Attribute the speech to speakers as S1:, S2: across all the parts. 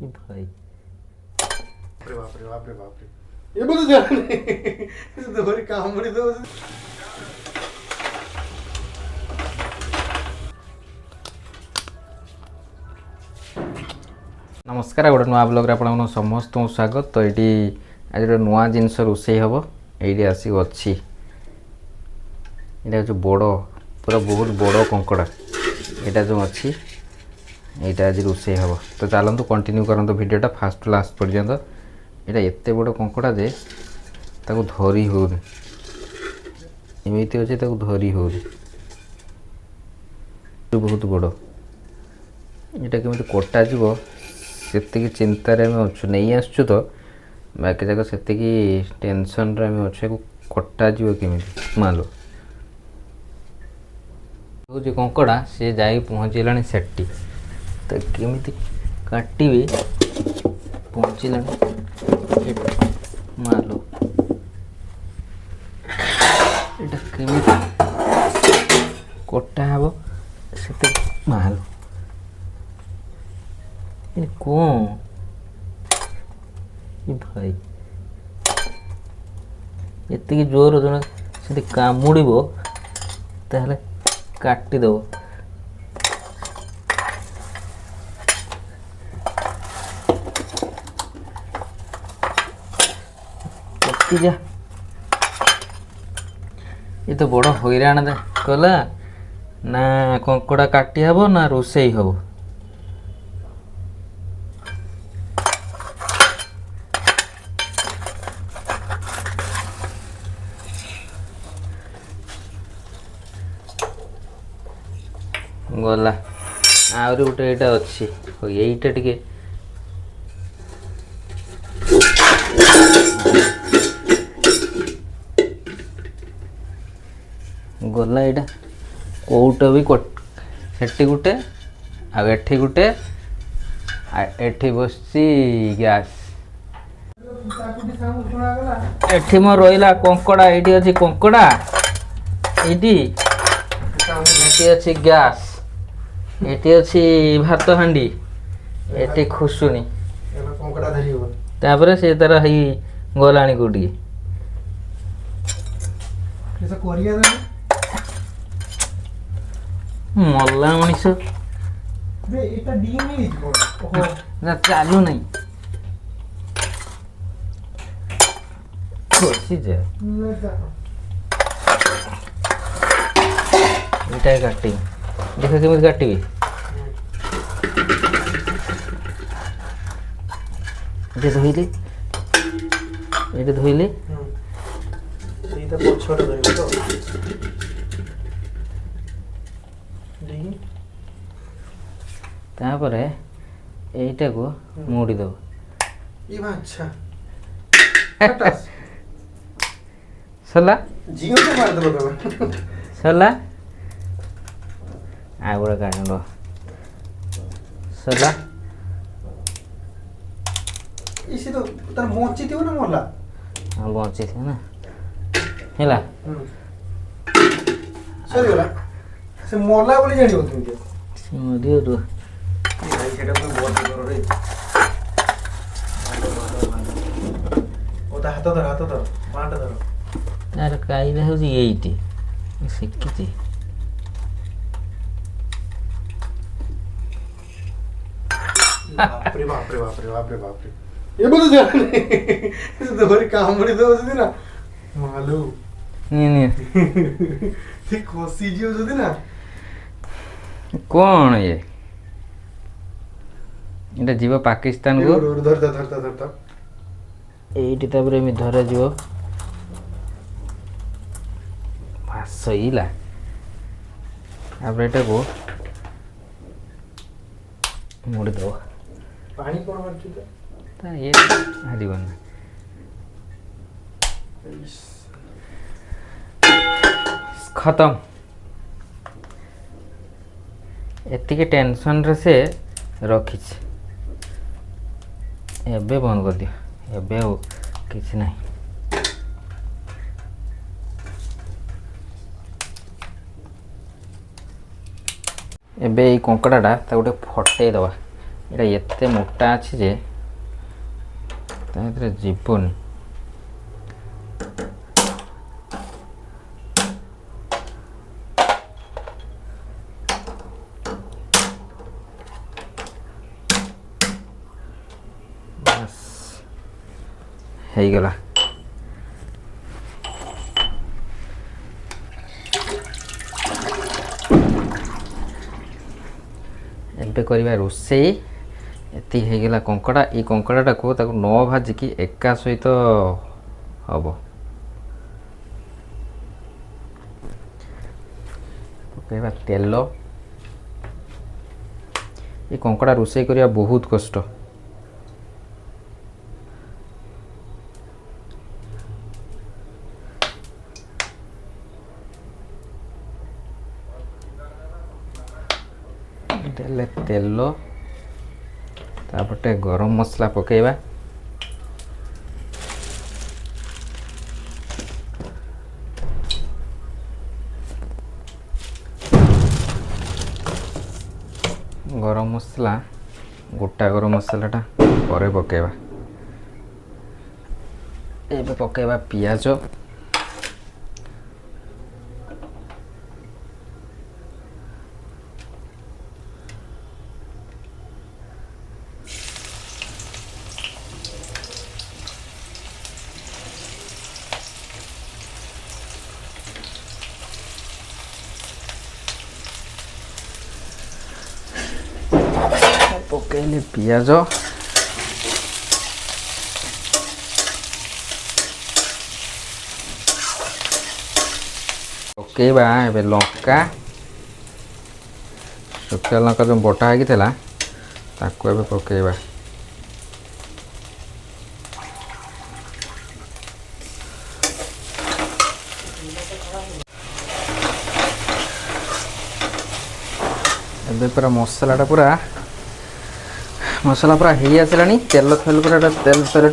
S1: ये भाई
S2: अरे बाप रे बाप रे बाप रे ये बोलते जाने दोरी काम बड़ी दो
S1: नमस्कार गोटे नुआ ब्लॉग आप समस्त स्वागत। तो ये आज गोटे नुआ जिनस रोषे हम ये आसिक अच्छी यहाँ जो बड़ पूरा बहुत बड़ कंकड़ा यहाँ जो अच्छी यहाँ आज रोषे हम। तो चलतु कंटिन्यू करते भिडटा फास्ट टू लास्ट पर्यंत। यहाँ एत बड़ कंकड़ा जे धरी होनी एमती अच्छे धरी होनी बहुत बड़ यहाँ केमी कटा जीव से चिंतार आम अच्छु नहीं आसचु। तो बाकी जाक से टेंशन आम अच्छे कटा जीव केमी मालो हूँ कंकड़ा सी जा पहुँचला सेठी तो केमी काटी पहुँचला मालो यहाँ केमी कटा हे से मालो कौन ये भाई ये जोर जो से कामुड़ ताहले काटिदेव कटि जा। ये तो बड़ हैरान कला ना कंकड़ा काटी हब ना रोषे हब। गला आहरी गोटे यहाँ अच्छी यहीटा टिके गला यहाँ कौटा भी सेठी गोटे आठी गोटे एठी बस गैस एठी मो रहा कंकड़ा ये अच्छी कंकड़ा ये अच्छी गैस ये अच्छी भात हांडी ये खुशुनी तापर से तार ही गला कौटी मल्ला मनीष चालू नहीं ये काटी देख केमी काटि धोइली ये धोइली तापर यहीटा को मोड़ी दब सरला सरला आ गोटे काट सरला
S2: इसी तो तार बंची थी ना मरला
S1: हाँ बंची थी ना हैला
S2: सरी गला से मरला बोली जानियो तुम
S1: से मरियो तो
S2: भाई सेटा कोई बहुत करो रे ओ ता हाथ धर पांटा धर
S1: तार कायदा हो एईटी शिखी
S2: बाप रे बाप रे बाप रे बाप रे बाप रे ये बोलते जाने दोरी काम बड़ी दो ना मालू ती खोसी जीव जदी ना
S1: कौन ये इटा जीव पाकिस्तान को
S2: धर धर धर धर धर
S1: एईटी तापर एमि धरा जीव भासइला तापर एटा को मोड़ी दो
S2: पानी कौन मारती
S1: ता ये हारिबन खत्म एतिके टेंशन रे से रखी एबे बंद कर दियो एबे हो किसी नहीं एबे कंकड़ाटा गोटे फटे दवा ଏଇଟା ଏତେ ମୋଟା ଅଛି ଯେ ତା ଭିତରେ ଯିବନି। ବାସ୍ ହେଇଗଲା। ଏବେ କରିବା ରୋଷେଇ। ଏତିକି ହେଇଗଲା କଙ୍କଡ଼ା। ଏଇ କଙ୍କଡ଼ାଟାକୁ ତାକୁ ନ ଭାଜିକି ଏକା ସହିତ ହବ। ପକାଇବା ତେଲ। ଏ କଙ୍କଡ଼ା ରୋଷେଇ କରିବା ବହୁତ କଷ୍ଟ। ଦେଲେ ତେଲ, ତାପଟେ ଗରମ ମସଲା ପକାଇବା। ଗରମ ମସଲା, ଗୋଟା ଗରମ ମସଲାଟା ପରେ ପକାଇବା। ଏବେ ପକାଇବା ପିଆଜ। ପକାଇଲେ ପିଆଜ, ପକାଇବା ଏବେ ଲଙ୍କା। ଶୁଖିଲା ଲଙ୍କା ଯେଉଁ ବଟା ହେଇକି ଥିଲା ତାକୁ ଏବେ ପକାଇବା। ଏବେ ପୁରା ମସଲା ପୁରା ହେଇ ଆସିଲାଣି। ତେଲ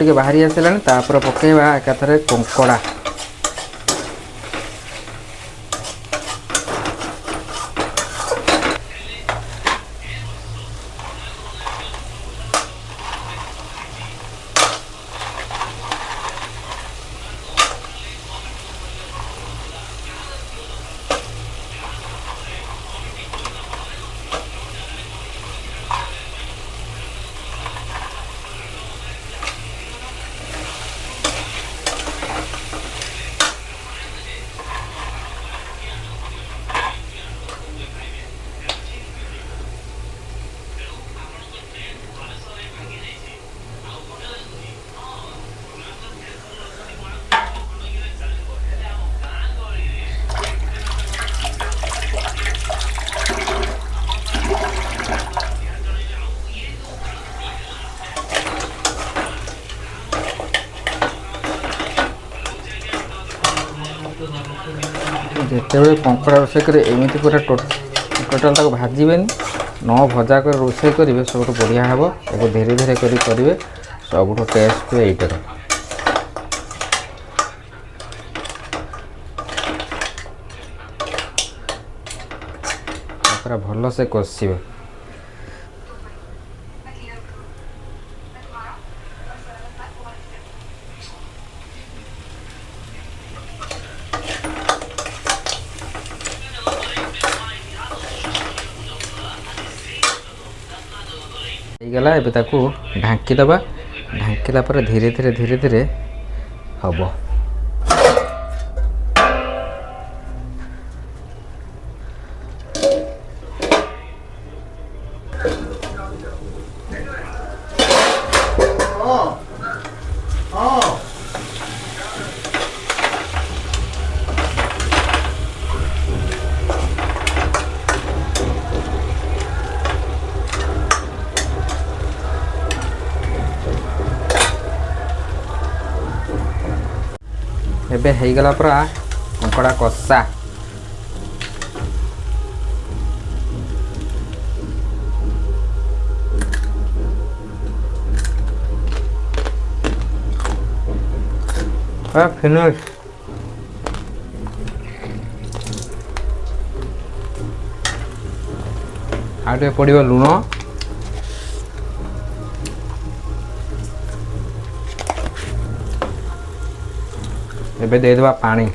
S1: ଟିକେ ବାହାରି ଆସିଲାଣି। ତାପରେ ପକାଇବା ଏକାଥରେ କଙ୍କଡ଼ା। ଯେତେବେଳେ କଙ୍କଡ଼ା ରୋଷେଇ କରିବେ ଏମିତି ପୁରା ଟୋଟାଲ୍ ତାକୁ ଭାଜିବେନି। ନ ଭଜା କରି ରୋଷେଇ କରିବେ ସବୁଠୁ ବଢ଼ିଆ ହେବ। ତାକୁ ଧୀରେ ଧୀରେ କରି କରିବେ, ସବୁଠୁ ଟେଷ୍ଟ ହୁଏ ଏଇଟାର। ପୁରା ଭଲସେ କଷିବେ। ହେଇଗଲା। ଏବେ ତାକୁ ଢାଙ୍କି ଦେବା। ଢାଙ୍କିଲା ପରେ ଧୀରେ ଧୀରେ ହେବ। ଏବେ ହେଇଗଲା ପୁରା କଙ୍କଡ଼ା କଷା। ଫିନିଶ। ଆଉ ଟିକେ ପଡ଼ିବ ଲୁଣ। ଏବେ ଦେଇଦେବା ପାଣି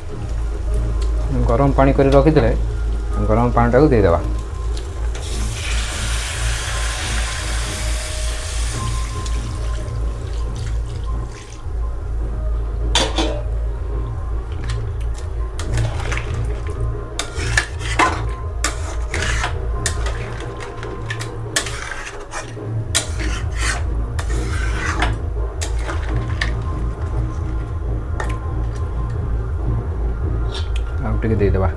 S1: ଗରମ ପାଣି କରି ରଖିଥିଲେ ଗରମ ପାଣିଟାକୁ ଦେଇଦେବା ଆଉ ଟିକେ ଦେଇଦେବା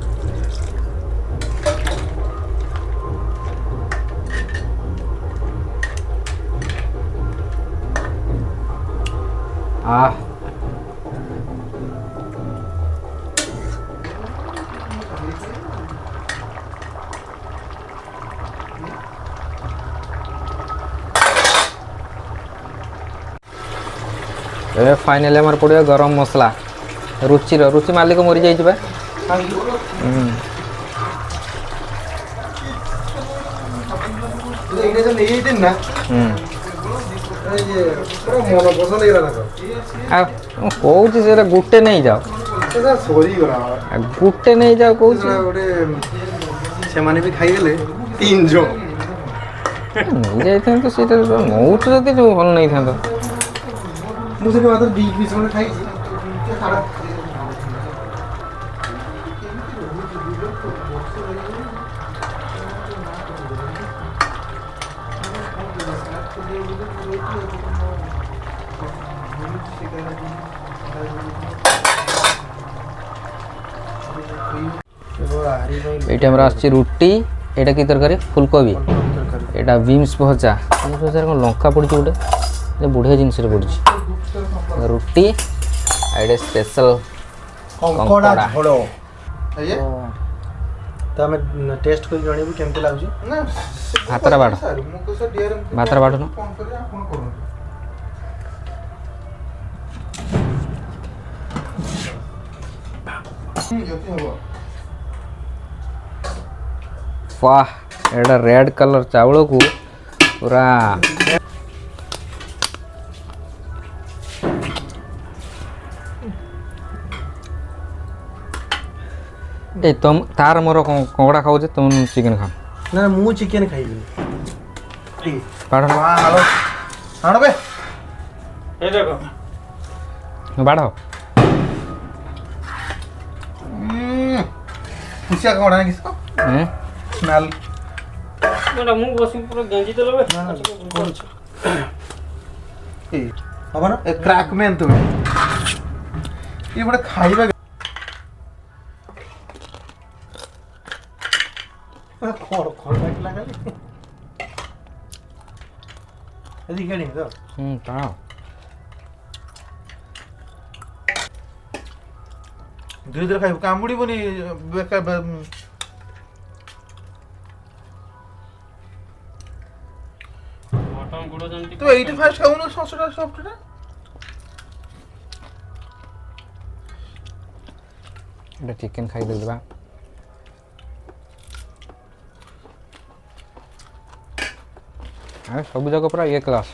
S1: ଏବେ ଫାଇନାଲି ଆମର ପଡ଼ିବ ଗରମ ମସଲା ରୁଚି ମାଲିକ ମରିଯାଇଛି ବା
S2: ଏଇଟା ଯୋଉ ନେଇଯାଇଥିଲି ନା ମନ ପସନ୍ଦ ହେଇଗଲା
S1: ଆଉ ମୁଁ କହୁଛି ସେଟା ଗୋଟେ ନେଇଯାଅ
S2: ସେଟା ସରିଗଲା
S1: ଗୋଟେ ନେଇଯାଅ କହୁଛି
S2: ଗୋଟେ ସେମାନେ ବି ଖାଇଗଲେ 3 ଜଣ
S1: ନେଇଯାଇଥାନ୍ତ ସେଇଟା ନଉଛୁ ଯଦି ଭଲ ନେଇଥାନ୍ତ
S2: ମୁଁ ସେଠି ମାତ୍ର 2 ପିସ୍ ଖଣ୍ଡେ ଖାଇଛି
S1: এইটা আমরা আসছে রুটি এটা কি তরকারি ফুলকোবি এটা বিমস ভজা বিমস ভজার কোন লঙ্কা পড়ছে গোটে বঢ়িয়া জিনিসটা পড়ছে রুটি আর এটা স্পেশাল
S2: কଙ୍କଡ଼ା ଝୋଳ ତ ଆମେ ଟେଷ୍ଟ କରି ଜଣେଇବୁ କେମିତି ଲାଗୁଛି ନା
S1: ଭାତଟା ବାଢ଼ ଭାତଟା ବାଢ଼ୁନ वाह एटा रेड कलर चावल को पूरा ए तुम तार मोर कंगड़ा खाऊ तुम चिकन खा
S2: ना मु चिकन खाइबी
S1: बाढ़
S2: हेलो हां बे ए देखो
S1: बाढ़
S2: पुसिया कंगड़ा ना किसको स्मेल
S3: ना मु बसी पूरा गंजी देलो बे
S2: ए अब ना ए क्रैक मैन तुम्हें ये बड़ा खाइबा खोड़ लागला खाली यदि गाड़ी तो
S1: ताओ
S2: धीरे धीरे खाइब कामुड़ी बनी बेका
S3: मटन गुडो जंती
S2: तो 85 खाउनो ससुरा सफ्टटा
S1: এটা চিকেন খাই দেবা আর সবু জায়গা পুরা এক ক্লাস